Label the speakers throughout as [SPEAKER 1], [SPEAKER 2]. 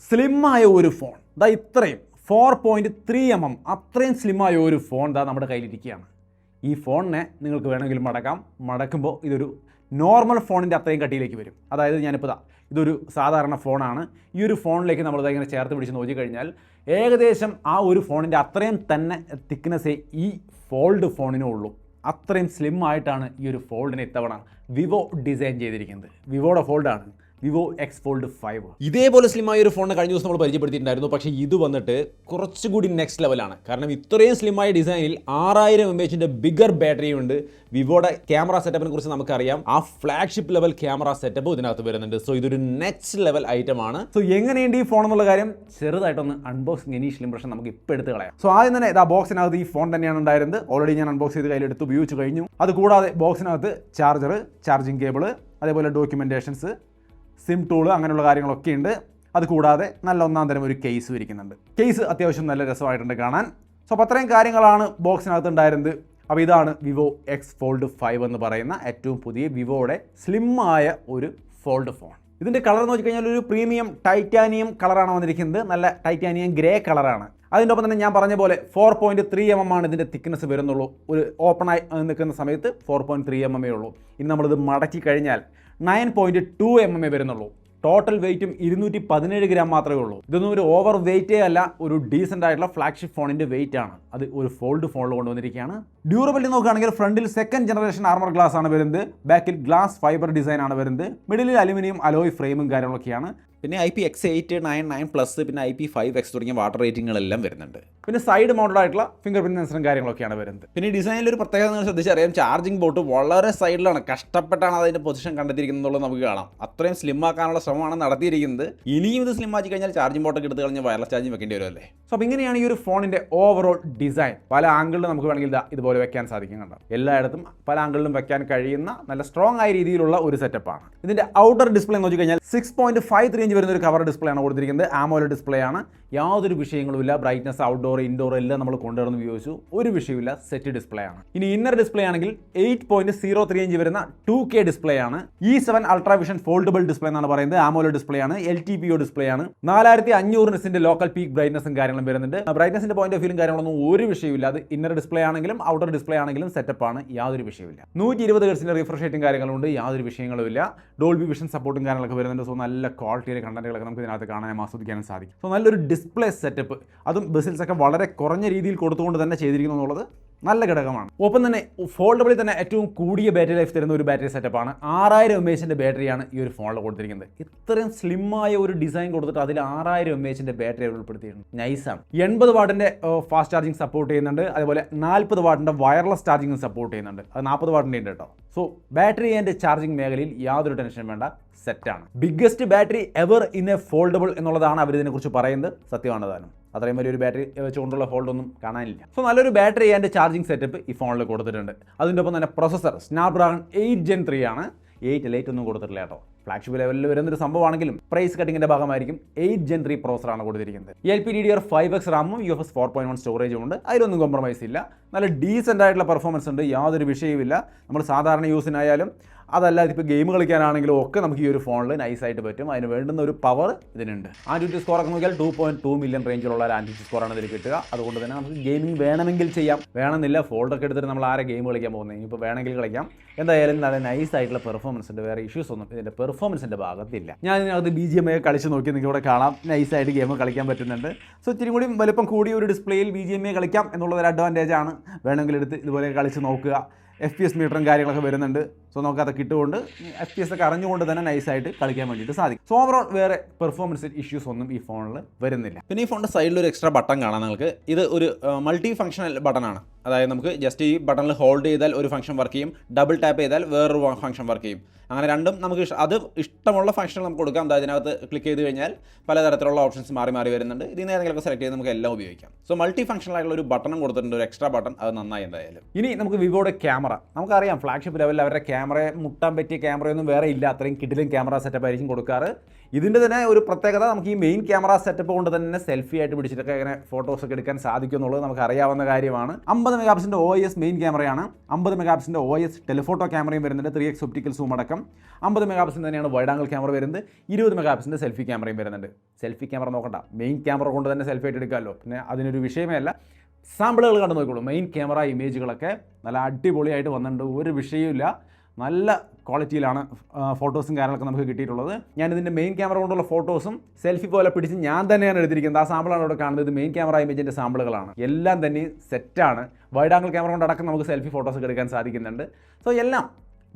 [SPEAKER 1] സ്ലിമ്മായ ഒരു ഫോൺ ഇത്രയും 4.3 mm അത്രയും സ്ലിമ്മായ ഒരു ഫോൺ നമ്മുടെ കയ്യിലിരിക്കുകയാണ്. ഈ ഫോണിനെ നിങ്ങൾക്ക് വേണമെങ്കിൽ മടക്കുമ്പോൾ ഇതൊരു നോർമൽ ഫോണിൻ്റെ അത്രയും കട്ടിയിലേക്ക് വരും. അതായത് ഞാനിപ്പോൾ ഇതൊരു സാധാരണ ഫോണാണ്. ഈ ഒരു ഫോണിലേക്ക് നമ്മൾ ഇങ്ങനെ ചേർത്ത് പിടിച്ച് നോക്കിക്കഴിഞ്ഞാൽ ഏകദേശം ആ ഒരു ഫോണിൻ്റെ അത്രയും തന്നെ തിക്നെസ്സേ ഈ ഫോൾഡ് ഫോണിനേ ഉള്ളൂ. അത്രയും സ്ലിം ആയിട്ടാണ് ഈ ഒരു ഫോൾഡിനെ ഇത്തവണ വിവോ ഡിസൈൻ ചെയ്തിരിക്കുന്നത്. വിവോയുടെ ഫോൾഡാണ് വിവോ എക്സ് ഫോൾഡ് 5.
[SPEAKER 2] ഇതേപോലെ സ്ലിമായ ഒരു ഫോണിന് കഴിഞ്ഞ ദിവസം നമ്മൾ പരിചയപ്പെടുത്തിയിട്ടുണ്ടായിരുന്നു. പക്ഷേ ഇത് വന്നിട്ട് കുറച്ചുകൂടി നെക്സ്റ്റ് ലെവലാണ്. കാരണം ഇത്രയും സ്ലിമായ ഡിസൈനിൽ 6000 mAh ബിഗർ ബാറ്ററി ഉണ്ട്. വിവോയുടെ ക്യാമറ സെറ്റപ്പിനെ കുറിച്ച് നമുക്കറിയാം. ആ ഫ്ലാഗ്ഷിപ്പ് ലെവൽ ക്യാമറ സെറ്റപ്പ് ഇതിനകത്ത് വരുന്നുണ്ട്. സോ ഇതൊരു നെക്സ്റ്റ് ലെവൽ ഐറ്റം ആണ്.
[SPEAKER 1] സോ എങ്ങനെയുണ്ട് ഈ ഫോൺ എന്നുള്ള കാര്യം ചെറുതായിട്ടൊന്ന് അൺബോക്സിംഗ് ഇനീഷ്യൽ ഇംപ്രഷൻ നമുക്ക് ഇപ്പോൾ എടുത്ത് കളയാം. സോ ആദ്യം തന്നെ ബോക്സിനകത്ത് ഈ ഫോൺ തന്നെയാണ് ഉണ്ടായിരുന്നത്. ഓൾറെഡി ഞാൻ അൺബോക്സ് ചെയ്ത് കയ്യിലെടുത്ത് ഉപയോഗിച്ച് കഴിഞ്ഞു. അതുകൂടാതെ ബോക്സിനകത്ത് ചാർജർ, ചാർജിങ് കേബിൾ, അതേപോലെ ഡോക്യുമെൻറ്റേഷൻസ്, സിം ടൂള് അങ്ങനെയുള്ള കാര്യങ്ങളൊക്കെ ഉണ്ട്. അതുകൂടാതെ നല്ല ഒന്നാം തരം ഒരു കേസ് ഇരിക്കുന്നുണ്ട്. കേസ് അത്യാവശ്യം നല്ല രസമായിട്ടുണ്ട് കാണാൻ. സോ അപ്പോൾ അത്രയും കാര്യങ്ങളാണ് ബോക്സിനകത്ത് ഉണ്ടായിരുന്നത്. അപ്പോൾ ഇതാണ് വിവോ എക്സ് ഫോൾഡ് 5 എന്ന് പറയുന്ന ഏറ്റവും പുതിയ വിവോയുടെ സ്ലിമ്മായ ഒരു ഫോൾഡ് ഫോൺ. ഇതിൻ്റെ കളർ എന്ന് വെച്ചുകഴിഞ്ഞാൽ ഒരു പ്രീമിയം ടൈറ്റാനിയം കളറാണ് വന്നിരിക്കുന്നത്. നല്ല ടൈറ്റാനിയം ഗ്രേ കളറാണ്. അതിൻ്റെ ഒപ്പം തന്നെ ഞാൻ പറഞ്ഞ പോലെ 4.3 mm ആണ് ഇതിൻ്റെ തിക്നെസ് വരുന്നുള്ളൂ. ഒരു ഓപ്പണായി നിൽക്കുന്ന സമയത്ത് 4.3 mm ഉള്ളൂ. ഇനി നമ്മളിത് മടക്കി കഴിഞ്ഞാൽ 9.2 mm വരുന്നുള്ളൂ. ടോട്ടൽ വെയിറ്റും 217 ഗ്രാം മാത്രമേ ഉള്ളൂ. ഇതൊന്നും ഒരു ഓവർ വെയിറ്റേ അല്ല, ഒരു ഡീസൻ്റ് ആയിട്ടുള്ള ഫ്ലാഗ്ഷിപ്പ് ഫോണിൻ്റെ വെയിറ്റ് ആണ്. അത് ഒരു ഫോൾഡ് ഫോണിൽ കൊണ്ടുവന്നിരിക്കുകയാണ്. ഡ്യൂറബിലിറ്റി നോക്കുകയാണെങ്കിൽ ഫ്രണ്ടിൽ 2nd ജനറേഷൻ ആർമർ ഗ്ലാസ് ആണ് വരുന്നത്. ബാക്കിൽ ഗ്ലാസ് ഫൈബർ ഡിസൈൻ ആണ് വരുന്നത്. മിഡിലിൽ അലുമിനിയം അലോയ് ഫ്രെയിമും കാര്യങ്ങളൊക്കെയാണ്.
[SPEAKER 2] പിന്നെ IP-X899+, പിന്നെ IP5X തുടങ്ങിയ വാട്ടർ റേറ്റിങ്ങുകളെല്ലാം വരുന്നുണ്ട്.
[SPEAKER 1] പിന്നെ സൈഡ് മൗണ്ടഡ് ആയിട്ടുള്ള ഫിംഗർ പ്രിന്റ് സെൻസറും കാര്യങ്ങളൊക്കെയാണ് വരുന്നത്.
[SPEAKER 2] പിന്നെ ഡിസൈനിൽ ഒരു പ്രത്യേകത നിങ്ങൾ ശ്രദ്ധിച്ചറിയാം, ചാർജിങ് പോർട്ട് വളരെ സൈഡിലാണ്. കഷ്ടപ്പെട്ടാണ് അതിൻ്റെ പൊസിഷൻ കണ്ടെത്തിയിരിക്കുന്നത് നമുക്ക് കാണാം. അത്രയും സ്ലിം ആക്കാനുള്ള ശ്രമമാണ് നടത്തിയിരിക്കുന്നത്. ഇനിയും ഇത് സ്ലിം ആക്കി കഴിഞ്ഞാൽ ചാർജിങ് പോർട്ടൊക്കെ എടുത്ത് കഴിഞ്ഞാൽ വയർലെസ് ചാർജിങ് വെക്കേണ്ടി വരുമല്ലേ.
[SPEAKER 1] സോ അപ്പോൾ ഇങ്ങനെയാണ് ഈ ഒരു ഫോണിൻ്റെ ഓവറോൾ ഡിസൈൻ. പല ആംഗിളിലും നമുക്ക് വേണമെങ്കിൽ ഇതുപോലെ വെക്കാൻ സാധിക്കും. കണ്ടോ, എല്ലായിടത്തും പല ആംഗിളിലും വെക്കാൻ കഴിയുന്ന നല്ല സ്ട്രോങ് ആയ രീതിയിലുള്ള ഒരു സെറ്റപ്പാണ്. ഇതിൻ്റെ ഔട്ടർ ഡിസ്പ്ലേ നോക്കി കഴിഞ്ഞാൽ 6.53 ഇഞ്ച് വരുന്ന ഒരു കവർ ഡിസ്പ്ലേ ആണ് കൊടുത്തിരിക്കുന്നത്. AMOLED ഡിസ്പ്ലേ ആണ്. യാതൊരു വിഷയങ്ങളുമില്ല. ബ്രൈറ്റ്നസ്, ഔട്ട്ഡോർ, ഇൻഡോർ എല്ലാം നമ്മൾ കൊണ്ടുവന്ന് ഉപയോഗിച്ചു. ഒരു വിഷയമില്ല. സെറ്റ് ഡിസ്പ്ലേ ആണ്. ഇനി ഇന്നർ ഡിസ്പ്ലേ ആണെങ്കിൽ 8.03 ഇഞ്ച് വരുന്ന 2K ഡിസ്പ്ലേ ആണ്. E7 ultra vision foldable display എന്നാണ് പറയുന്നത്. AMOLED ഡിസ്പ്ലേ ആണ്. LTPO ഡിസ്പ്ലേ ആണ്. 4500 നിറ്റ്സിന്റെ ലോക്കൽ പീക്ക് ബ്രൈറ്റ്നസും കാര്യങ്ങളും വരുന്നുണ്ട്. ബ്രൈറ്റ്നസിന്റെ പോയിന്റ് ഓഫ് വ്യൂലും കാര്യങ്ങളൊന്നും ഒരു വിഷയമില്ല. അത് ഇന്നർ ഡിസ്പ്ലേ ആണെങ്കിലും ഔട്ടർ ഡിസ്പ്ലേ ആണെങ്കിലും സെറ്റപ്പ് ആണ്. യാതൊരു വിഷയമില്ല. 120 ഹെർട്സിന്റെ റിഫ്രഷ് റേറ്റും കാര്യങ്ങളുണ്ട്. യാതൊരു വിഷയങ്ങളുമില്ല. ഡോൾബി വിഷൻ സപ്പോർട്ടും കാര്യങ്ങളൊക്കെ വരുന്നുണ്ട്. സോ നല്ല ക്വാളിറ്റിയിലെ കണ്ടന്റുകളൊക്കെ നമുക്ക് ഇതിനകത്ത് കാണാനും ആസ്വദിക്കാനും സാധിക്കും. സോ നല്ലൊരു ഡിസ്പ്ലേ സെറ്റപ്പ്, അതും ബസിൽസ് ഒക്കെ വളരെ കുറഞ്ഞ രീതിയിൽ കൊടുത്തുകൊണ്ട് തന്നെ ചെയ്തിരിക്കുന്നു എന്നുള്ളത് നല്ല ഘടകമാണ്. ഒപ്പം തന്നെ ഫോൾഡബിളിൽ തന്നെ ഏറ്റവും കൂടിയ ബാറ്ററി ലൈഫ് തരുന്ന ഒരു ബാറ്ററി സെറ്റപ്പാണ്. 6000 mAh ബാറ്ററിയാണ് ഈ ഒരു ഫോണിൽ കൊടുത്തിരിക്കുന്നത്. ഇത്രയും സ്ലിമ്മായ ഒരു ഡിസൈൻ കൊടുത്തിട്ട് അതിൽ 6000 mAh ബാറ്ററി ഉൾപ്പെടുത്തിയിട്ടുണ്ട്. നൈസാണ്. 80 വാട്ടിൻ്റെ ഫാസ്റ്റ് ചാർജിങ് സപ്പോർട്ട് ചെയ്യുന്നുണ്ട്. അതുപോലെ 40 വാട്ടിൻ്റെ വയർലെസ് ചാർജിങ് സപ്പോർട്ട് ചെയ്യുന്നുണ്ട്. അത് 40 വാട്ടിൻ്റെ ഉണ്ട് കേട്ടോ. സോ ബാറ്ററി ആൻഡ് ചാർജിങ് മേഖലയിൽ യാതൊരു ടെൻഷനും വേണ്ട, സെറ്റാണ്. Biggest battery ever in A foldable എന്നുള്ളതാണ് അവർ ഇതിനെക്കുറിച്ച് പറയുന്നത്. സത്യമാണ് താനും. അത്രയും വലിയൊരു ബാറ്ററി വെച്ചുകൊണ്ടുള്ള ഫോൾഡൊന്നും കാണാനില്ല. സോ നല്ലൊരു ബാറ്ററി ആൻഡ് ചാർജിങ് സെറ്റപ്പ് ഈ ഫോണിൽ കൊടുത്തിട്ടുണ്ട്. അതിൻ്റെ ഒപ്പം തന്നെ പ്രൊസസ്സർ സ്നാപ്ഡ്രാഗൺ 8 Gen 3 ആണ്. 8 ഒന്നും കൊടുത്തിട്ടില്ല കേട്ടോ. ഫ്ലാഗ്ഷിപ്പ് ലെവലിൽ വരുന്നൊരു സംഭവമാണെങ്കിലും പ്രൈസ് കട്ടിങ്ങിൻ്റെ ഭാഗമായിരിക്കും 8 Gen 3 പ്രോസറാണ് കൊടുത്തിരിക്കുന്നത്. LPDDR5X റാമും UFS 4.1 സ്റ്റോറേജും ഉണ്ട്. അതിലൊന്നും കോംപ്രമൈസ് ഇല്ല. നല്ല ഡീസൻ്റ് ആയിട്ടുള്ള പെർഫോമൻസ് ഉണ്ട്. യാതൊരു വിഷയവുമില്ല. നമ്മൾ സാധാരണ യൂസിനായാലും അതല്ല ഇപ്പോൾ ഗെയിം കളിക്കാനാണെങ്കിലും ഒക്കെ നമുക്ക് ഈ ഒരു ഫോണിൽ നൈസായിട്ട് പറ്റും. അതിന് വേണ്ടുന്ന ഒരു പവർ ഇതിനുണ്ട്. ആൻറ്റിറ്റി സ്കോറൊക്കെ നോക്കിയാൽ 2.2 മില്യൺ റേഞ്ചിലുള്ള ഒരു ആൻറ്റിറ്റി സ്കോറാണ് ഇതിൽ കിട്ടുക. അതുകൊണ്ട് തന്നെ നമുക്ക് ഗെയിമിംഗ് വേണമെങ്കിൽ ചെയ്യാം. വേണമെന്നില്ല, ഫോൾഡൊക്കെ എടുത്തിട്ട് നമ്മൾ ആരെ ഗെയിം കളിക്കാൻ പോകുന്നത്. ഇനിയിപ്പോൾ വേണമെങ്കിൽ കളിക്കാം. എന്തായാലും നല്ല നൈസായിട്ടുള്ള പെർഫോമൻസ് ഉണ്ട്. വേറെ ഇഷ്യൂസ് ഒന്നും ഇതിൻ്റെ പെർഫോമൻസിൻ്റെ ഭാഗത്തില്ല. ഞാൻ ഇതിനകത്ത് BGMI കളിച്ച് നോക്കി നിങ്ങൾക്ക് ഇവിടെ കാണാം. നൈസായിട്ട് ഗെയിം കളിക്കാൻ പറ്റുന്നുണ്ട്. സോ ഇത്തിരി കൂടി വലിപ്പം കൂടിയ ഒരു ഡിസ്പ്ലേയിൽ BGMI കളിക്കാം എന്നുള്ളതൊരു അഡ്വാൻറ്റേജ് ആണ്. വേണമെങ്കിൽ എടുത്ത് ഇതുപോലെ കളിച്ച് നോക്കുക. FPS മീറ്ററും കാര്യങ്ങളൊക്കെ വരുന്നുണ്ട്. സോ നമുക്ക് അതൊക്കെ ഇട്ടുകൊണ്ട് FPS ഒക്കെ അറിഞ്ഞുകൊണ്ട് തന്നെ നൈസായിട്ട് കളിക്കാൻ വേണ്ടിയിട്ട് സാധിക്കും. സോ ഓവറോൾ വേറെ പെർഫോമൻസ് ഇഷ്യൂസ് ഒന്നും ഈ ഫോണിൽ വരുന്നില്ല.
[SPEAKER 2] പിന്നെ ഈ ഫോണിൻ്റെ സൈഡിൽ ഒരു എക്സ്ട്രാ ബട്ടൺ കാണാം നിങ്ങൾക്ക്. ഇത് ഒരു മൾട്ടി ഫംഗ്ഷണൽ ബട്ടണാണ്. അതായത് നമുക്ക് ജസ്റ്റ് ഈ ബട്ടണിൽ ഹോൾഡ് ചെയ്താൽ ഒരു ഫംഗ്ഷൻ വർക്ക് ചെയ്യും, ഡബിൾ ടാപ്പ് ചെയ്താൽ വേറൊരു ഫംഗ്ഷൻ വർക്ക് ചെയ്യും. അങ്ങനെ രണ്ടും നമുക്ക് അത് ഇഷ്ടമുള്ള ഫംഗ്ഷൻ നമുക്ക് കൊടുക്കാം. അതായത് ഇതിനകത്ത് ക്ലിക്ക് ചെയ്ത് കഴിഞ്ഞാൽ പലതരത്തിലുള്ള ഓപ്ഷൻസ് മാറി മാറി വരുന്നുണ്ട്. ഇതിൽ നിന്ന് ഏതെങ്കിലുമൊക്കെ സെലക്ട് ചെയ്ത് നമുക്ക് എല്ലാം ഉപയോഗിക്കാം. സോ മൾട്ടി ഫംഗ്ഷണൽ ആയിട്ടുള്ള ഒരു ബട്ടണും കൊടുത്തിട്ടുണ്ട്, ഒരു എക്സ്ട്രാ ബട്ടൺ. അത് നന്നായി എന്തായാലും.
[SPEAKER 1] ഇനി നമുക്ക് വിവോയുടെ ക്യാമറ നമുക്കറിയാം. ഫ്ലാഗ്ഷിപ്പ് ലെവലിൽ അവരുടെ ക്യാമറയെ മുട്ടാൻ പറ്റിയ ക്യാമറയൊന്നും വേറെ ഇല്ല. അത്രയും കിടിലൻ ക്യാമറ സെറ്റപ്പ് ആയിരിക്കും കൊടുക്കാറ്. ഇതിൻ്റെ തന്നെ ഒരു പ്രത്യേകത നമുക്ക് ഈ മെയിൻ ക്യാമറ സെറ്റപ്പ് കൊണ്ട് തന്നെ സെൽഫി ആയിട്ട് പിടിച്ചിട്ടൊക്കെ ഇങ്ങനെ ഫോട്ടോസൊക്കെ എടുക്കാൻ സാധിക്കും എന്നുള്ളത് നമുക്ക് അറിയാവുന്ന കാര്യമാണ്. 50 മെഗാ പിക്സലിൻ്റെ OIS മെയിൻ ക്യാമറയാണ്. 50 മെഗാ പിക്സലിൻ്റെ OIS ടെലിഫോട്ടോ ക്യാമറയും വരുന്നുണ്ട്. 3x ഒപ്റ്റിക്കൽ സൂം അടക്കം 50 മെഗാ പിക്സൽ തന്നെയാണ് വൈഡ് ആംഗിൾ ക്യാമറ വരുന്നത്. 20 മെഗാ പിക്സലിൻ്റെ സെൽഫി ക്യാമറയും വരുന്നുണ്ട്. സെൽഫി ക്യാമറ നോക്കണ്ട, മെയിൻ ക്യാമറ കൊണ്ട് തന്നെ സെൽഫി ആയിട്ട് എടുക്കാമല്ലോ, പിന്നെ അതിനൊരു വിഷയമേ അല്ല. സാമ്പിളുകൾ കണ്ടു നോക്കിക്കോളൂ. മെയിൻ ക്യാമറ ഇമേജുകളൊക്കെ നല്ല അടിപൊളിയായിട്ട് വന്നിട്ടുണ്ട്, ഒരു വിഷയമില്ല. നല്ല ക്വാളിറ്റിയിലാണ് ഫോട്ടോസും കാര്യങ്ങളൊക്കെ നമുക്ക് കിട്ടിയിട്ടുള്ളത്. ഞാനിതിൻ്റെ മെയിൻ ക്യാമറ കൊണ്ടുള്ള ഫോട്ടോസും സെൽഫി പോലെ പിടിച്ച് ഞാൻ തന്നെയാണ് എടുത്തിരിക്കുന്നത്. ആ സാമ്പിളാണ് ഇവിടെ കാണുന്നത്. ഇത് മെയിൻ ക്യാമറ ഇമേജിൻ്റെ സാമ്പിളുകളാണ്. എല്ലാം തന്നെ സെറ്റാണ്. വൈഡ് ആംഗിൾ ക്യാമറ കൊണ്ട് അടക്കം നമുക്ക് സെൽഫി ഫോട്ടോസൊക്കെ എടുക്കാൻ സാധിക്കുന്നുണ്ട്. സോ എല്ലാം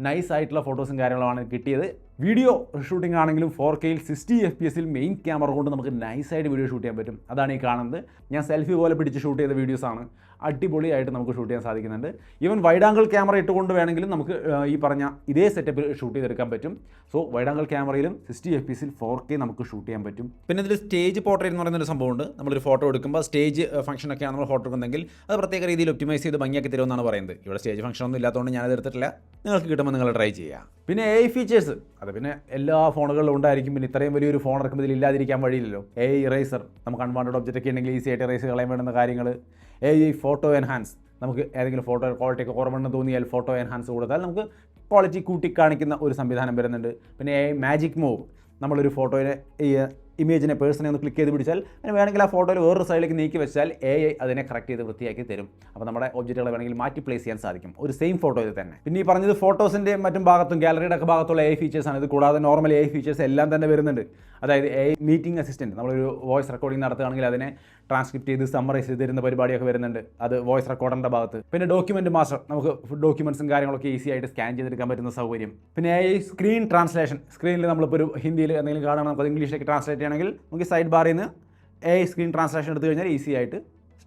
[SPEAKER 1] നൈസ് ആയിട്ടുള്ള ഫോട്ടോസും കാര്യങ്ങളുമാണ് കിട്ടിയത്. വീഡിയോ ഷൂട്ടിംഗ് ആണെങ്കിലും 4K 60 FPS മെയിൻ ക്യാമറ കൊണ്ട് നമുക്ക് നൈസായിട്ട് വീഡിയോ ഷൂട്ട് ചെയ്യാൻ പറ്റും. അതാണ് ഈ കാണുന്നത്. ഞാൻ സെൽഫി പോലെ പിടിച്ച് ഷൂട്ട് ചെയ്ത വീഡിയോസാണ്. അടിപൊളിയായിട്ട് നമുക്ക് ഷൂട്ട് ചെയ്യാൻ സാധിക്കുന്നുണ്ട്. ഈവൻ വൈഡ് ആംഗിൾ ക്യാമറ ഇട്ടുകൊണ്ട് വേണമെങ്കിലും നമുക്ക് ഈ പറഞ്ഞ ഇതേ സെറ്റപ്പിൽ ഷൂട്ട് ചെയ്തെടുക്കാൻ പറ്റും. സോ വൈഡ് ആംഗിൾ ക്യാമറയിലും 60 FPS 4K നമുക്ക് ഷൂട്ട് ചെയ്യാൻ പറ്റും.
[SPEAKER 2] പിന്നെ ഇതിൽ സ്റ്റേജ് പോർട്രേറ്റ് എന്ന് പറയുന്നൊരു സംഭവമുണ്ട്. നമ്മളൊരു ഫോട്ടോ എടുക്കുമ്പോൾ സ്റ്റേജ് ഫംഗ്ഷനൊക്കെയാണ് നമ്മൾ ഫോട്ടോ എടുക്കുന്നെങ്കിൽ അത് പ്രത്യേക രീതിയിൽ ഒപ്റ്റിമൈസ് ചെയ്ത് ഭംഗിയാക്കി തരുമെന്നാണ് പറയുന്നത്. ഇവിടെ സ്റ്റേജ് ഫംഗ്ഷൻ ഒന്നും ഇല്ലാത്തതുകൊണ്ട് ഞാനത് എടുത്തിട്ടില്ല. നിങ്ങൾക്ക് കിട്ടുമ്പോൾ നിങ്ങൾ ട്രൈ ചെയ്യുക.
[SPEAKER 1] പിന്നെ AI ഫീച്ചേഴ്സ് അത് പിന്നെ എല്ലാ ഫോണുകളിലും ഉണ്ടായിരിക്കും. പിന്നെ ഇത്രയും വലിയൊരു ഫോൺ ഇറക്കുമ്പോൾ ഇതിൽ ഇല്ലാതിരിക്കാൻ വഴിയില്ലല്ലോ. AI ഇറേസർ, നമുക്ക് അൺവാണ്ടഡ് ഒബ്ജക്റ്റ് ഒക്കെ ഉണ്ടെങ്കിൽ ഈസി ആയിട്ട് ഇറേസ് കളയാൻ വേണ്ടുന്ന കാര്യങ്ങൾ. AI ഫോട്ടോ എൻഹാൻസ്, നമുക്ക് ഏതെങ്കിലും ഫോട്ടോ ക്വാളിറ്റി ഒക്കെ കുറവെന്ന് തോന്നിയാൽ ഫോട്ടോ എൻഹാൻസ് കൊടുത്താൽ നമുക്ക് ക്വാളിറ്റി കൂട്ടി കാണിക്കുന്ന ഒരു സംവിധാനം വരുന്നുണ്ട്. പിന്നെ AI മാജിക് മൂവ്, നമ്മളൊരു ഫോട്ടോയെ ഇമേജിനെ പേഴ്സണെ ഒന്ന് ക്ലിക്ക് ചെയ്ത് പിടിച്ചാൽ അതിന് വേണമെങ്കിൽ ആ ഫോട്ടോയിൽ വേറൊരു സൈഡിലേക്ക് നീക്കി വെച്ചാൽ AI അതിനെ കറക്റ്റ് ചെയ്ത് വൃത്തിയാക്കി തരും. അപ്പോൾ നമ്മുടെ ഒബ്ജക്റ്റുകളെ വേണമെങ്കിൽ മാറ്റി പ്ലേസ് ചെയ്യാൻ സാധിക്കും ഒരു സെയിം ഫോട്ടോയിൽ തന്നെ. പിന്നെ ഈ പറഞ്ഞത് ഫോട്ടോസിൻ്റെയും മറ്റും ഭാഗത്തും ഗാലറിയുടെ ഒക്കെ ഭാഗത്തുള്ള AI ഫീച്ചേഴ്സാണ്. ഇത് കൂടാതെ നോർമൽ AI ഫീച്ചേഴ്സ് എല്ലാം തന്നെ വരുന്നുണ്ട്. അതായത് AI മീറ്റിംഗ് അസിസ്റ്റൻറ്റ്, നമ്മളൊരു വോയിസ് റെക്കോർഡിംഗ് നടത്തുകയാണെങ്കിൽ അതിനെ ട്രാൻസ്ക്രിപ്റ്റ് ചെയ്ത് സമ്മറൈസ് ചെയ്ത് തരുന്ന പരിപാടിയൊക്കെ വരുന്നുണ്ട്. അത് വോയിസ് റെക്കോർഡറിൻ്റെ ഭാഗത്ത്. പിന്നെ ഡോക്യുമെൻറ്റ് മാസ്റ്റർ, നമുക്ക് ഡോക്യുമെൻറ്റ്സും കാര്യങ്ങളൊക്കെ ഈസി ആയിട്ട് സ്കാൻ ചെയ്തെടുക്കാൻ പറ്റുന്ന സൗകര്യം. പിന്നെ AI സ്ക്രീൻ ട്രാൻസ്ലേഷൻ, സ്ക്രീനിൽ നമ്മളിപ്പോൾ ഒരു ഹിന്ദിയിൽ എന്തെങ്കിലും കാണുകയാണെങ്കിൽ നമുക്ക് ഇംഗ്ലീഷിലേക്ക് ട്രാൻസ്ലേറ്റ് ചെയ്യണമെങ്കിൽ നമുക്ക് സൈഡ് ബാറിൽ നിന്ന് AI സ്ക്രീൻ ട്രാൻസ്ലേഷൻ എടുത്തു കഴിഞ്ഞാൽ ഈസി ആയിട്ട്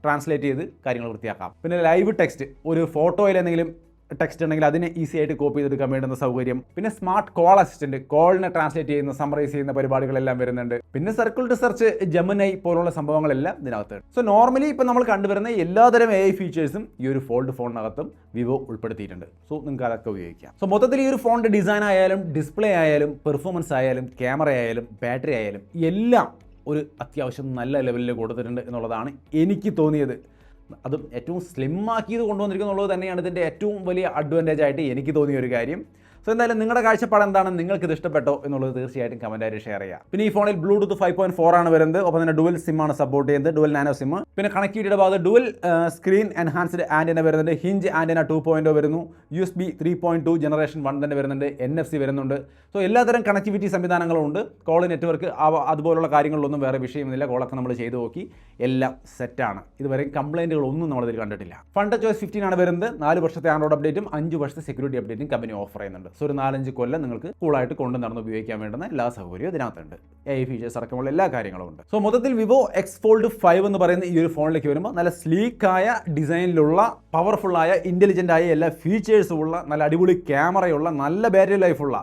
[SPEAKER 1] ട്രാൻസ്ലേറ്റ് ചെയ്ത് കാര്യങ്ങൾ വൃത്തിയാക്കാം. പിന്നെ ലൈവ് ടെക്സ്റ്റ്, ഒരു ഫോട്ടോയിൽ എന്തെങ്കിലും ടെക്സ്റ്റ് ഉണ്ടെങ്കിൽ അതിനെ ഈസി ആയിട്ട് കോപ്പി ചെയ്തെടുക്കാൻ വേണ്ടുന്ന സൗകര്യം. പിന്നെ സ്മാർട്ട് കോൾ അസിസ്റ്റൻറ്റ്, കോളിനെ ട്രാൻസ്ലേറ്റ് ചെയ്യുന്ന സമ്മറൈസ് ചെയ്യുന്ന പരിപാടികളെല്ലാം വരുന്നുണ്ട്. പിന്നെ സർക്കിൾ ടു സെർച്ച്, ജെമിനി പോലുള്ള സംഭവങ്ങളെല്ലാം ഇതിനകത്ത്. സോ നോർമലി ഇപ്പം നമ്മൾ കണ്ടുവരുന്ന എല്ലാതരം AI ഫീച്ചേഴ്സും ഈ ഒരു ഫോൾഡ് ഫോണിനകത്തും വിവോ ഉൾപ്പെടുത്തിയിട്ടുണ്ട്. സോ നിങ്ങൾക്ക് അതൊക്കെ ഉപയോഗിക്കാം. സോ മൊത്തത്തിൽ ഈ ഒരു ഫോണിൻ്റെ ഡിസൈൻ ആയാലും ഡിസ്പ്ലേ ആയാലും പെർഫോമൻസ് ആയാലും ക്യാമറ ആയാലും ബാറ്ററി ആയാലും എല്ലാം ഒരു അത്യാവശ്യം നല്ല ലെവലിൽ കൊടുത്തിട്ടുണ്ട് എന്നുള്ളതാണ് എനിക്ക് തോന്നിയത്. അതും ഏറ്റവും സ്ലിം ആക്കിയത് കൊണ്ടുവന്നിരിക്കുന്നുള്ളത് തന്നെയാണ് ഇതിൻ്റെ ഏറ്റവും വലിയ അഡ്വാൻറ്റേജ് ആയിട്ട് എനിക്ക് തോന്നിയ ഒരു കാര്യം. സോ എന്തായാലും നിങ്ങളുടെ കാഴ്ചപ്പാട് എന്താണ്, നിങ്ങൾക്ക് ഇത് ഇഷ്ടപ്പെട്ടോ എന്നുള്ളത് തീർച്ചയായിട്ടും കമൻറ്റായിട്ട് ഷെയർ ചെയ്യാം. പിന്നെ ഈ ഫോണിൽ ബ്ലൂടൂത്ത് 5.4 ആണ് വരുന്നത്. ഒപ്പം തന്നെ ഡുവൽ സിം ആണ് സപ്പോർട്ട് ചെയ്യുന്നത്, ഡുവൽ നാനോ സിം. പിന്നെ കണക്ടിവിറ്റിയുടെ ഭാഗത്ത് ഡുവൽ സ്ക്രീൻ എൻഹാൻസ്ഡ് ആൻറ്റന വരുന്നുണ്ട്. ഹിഞ്ച് ആൻറ്റന 2.0 വരുന്നു. USB 3.2 ജനറേഷൻ 1 തന്നെ വരുന്നുണ്ട്. NFC വരുന്നുണ്ട്. സോ എല്ലാത്തരം കണക്ടിവിറ്റി സംവിധാനങ്ങളും ഉണ്ട്. കോൾ നെറ്റ്വർക്ക് അതുപോലുള്ള കാര്യങ്ങളിലൊന്നും വേറെ വിഷയമൊന്നുമില്ല. കോളൊക്കെ നമ്മൾ ചെയ്തു നോക്കി, എല്ലാം സെറ്റാണ്. ഇതുവരെ കംപ്ലൈൻറ്റുകളൊന്നും നമ്മളിതിൽ കണ്ടിട്ടില്ല. ഫണ്ട് ചോയ്സ് 15 ആണ് വരുന്നത്. 4 വർഷത്തെ ആൻഡ്രോയിഡ് അപ്ഡേറ്റും 5 വർഷത്തെ സെക്യൂരിറ്റി അപ്ഡേറ്റും കമ്പനി ഓഫർ ചെയ്യുന്നുണ്ട്. സോ ഒരു 4-5 കൊല്ലം നിങ്ങൾക്ക് കൂളായിട്ട് കൊണ്ടു നടന്ന് ഉപയോഗിക്കാൻ വേണ്ടുന്ന എല്ലാ സൗകര്യവും ഇതിനകത്തുണ്ട്. AI ഫീച്ചേഴ്സ് അടക്കമുള്ള എല്ലാ കാര്യങ്ങളും ഉണ്ട്. സോ മൊത്തത്തിൽ വിവോ X Fold 5 എന്ന് പറയുന്ന ഈ ഒരു ഫോണിലേക്ക് വരുമ്പോൾ നല്ല സ്ലീക്കായ ഡിസൈനിലുള്ള പവർഫുള്ളായ ഇൻ്റലിജൻ്റ് ആയ എല്ലാ ഫീച്ചേഴ്സും ഉള്ള നല്ല അടിപൊളി ക്യാമറയുള്ള നല്ല ബാറ്ററി ലൈഫുള്ള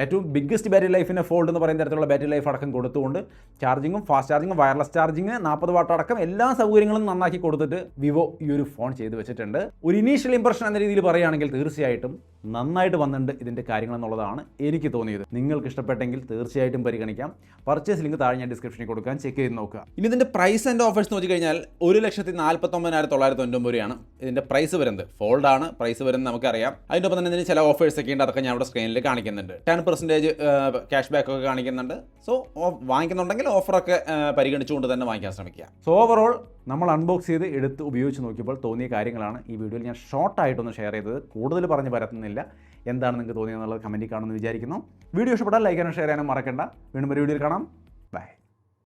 [SPEAKER 1] ഏറ്റവും ബിഗ്ഗസ്റ്റ് ബാറ്ററി ലൈഫിൻ്റെ ഫോൾഡ് എന്ന് പറയുന്ന തരത്തിലുള്ള ബാറ്ററി ലൈഫ് അടക്കം കൊടുത്തുകൊണ്ട് ചാർജിങ്ങും ഫാസ്റ്റ് ചാർജിങ്ങും വയർലെസ് ചാർജിങ് 40 വാട്ട് അടക്കം എല്ലാ സൗകര്യങ്ങളും നന്നാക്കി കൊടുത്തിട്ട് വിവോ ഈ ഒരു ഫോൺ ചെയ്ത് വെച്ചിട്ടുണ്ട്. ഒരു ഇനീഷ്യൽ ഇംപ്രഷൻ എന്ന രീതിയിൽ പറയുകയാണെങ്കിൽ തീർച്ചയായിട്ടും നന്നായിട്ട് വന്നിട്ടുണ്ട് ഇതിൻ്റെ കാര്യങ്ങൾ എന്നുള്ളതാണ് എനിക്ക് തോന്നിയത്. നിങ്ങൾക്ക് ഇഷ്ടപ്പെട്ടെങ്കിൽ തീർച്ചയായിട്ടും പരിഗണിക്കാം. പർച്ചേസ് ലിങ്ക് താഴെ ഞാൻ ഡിസ്ക്രിപ്ഷനിൽ കൊടുക്കാൻ, ചെക്ക് ചെയ്ത് നോക്കുക.
[SPEAKER 2] ഇനി ഇതിൻ്റെ പ്രൈസ് ആൻഡ് ഓഫേഴ്സ് നോക്കി കഴിഞ്ഞാൽ 1,49,999 രൂപയാണ് ഇതിൻ്റെ പ്രൈസ് വരുന്നത്. ഫോൾഡാണ് പ്രൈസ് വരുന്നത് നമുക്കറിയാം. അതിൻ്റെ ഒപ്പം തന്നെ ഇതിന് ചില ഓഫേഴ്സ് ഒക്കെ ഉണ്ട്. അതൊക്കെ ഞാൻ ഇവിടെ സ്ക്രീനിൽ കാണിക്കുന്നുണ്ട്. 10% ക്യാഷ് ബാക്ക് ഒക്കെ കാണിക്കുന്നുണ്ട്. സോ വാങ്ങിക്കുന്നുണ്ടെങ്കിൽ ഓഫറൊക്കെ പരിഗണിച്ചുകൊണ്ട് തന്നെ വാങ്ങിക്കാൻ ശ്രമിക്കുക.
[SPEAKER 1] സോ ഓവറോൾ നമ്മൾ അൺബോക്സ് ചെയ്ത് എടുത്ത് ഉപയോഗിച്ച് നോക്കിയപ്പോൾ തോന്നിയ കാര്യങ്ങളാണ് ഈ വീഡിയോയിൽ ഞാൻ ഷോർട്ടായിട്ടൊന്ന് ഷെയർ ചെയ്തത്. കൂടുതൽ പറഞ്ഞ് പരത്തുന്നില്ല. എന്താണ് നിങ്ങൾക്ക് തോന്നിയെന്നുള്ളത് കമൻറ്റിൽ കാണുമെന്ന് വിചാരിക്കുന്നു. വീഡിയോ ഇഷ്ടപ്പെട്ടാൽ ലൈക്ക് ചെയ്യാനും ഷെയർ ചെയ്യാനും മറക്കണ്ട. വീണ്ടും ഒരു വീഡിയോയിൽ കാണാം.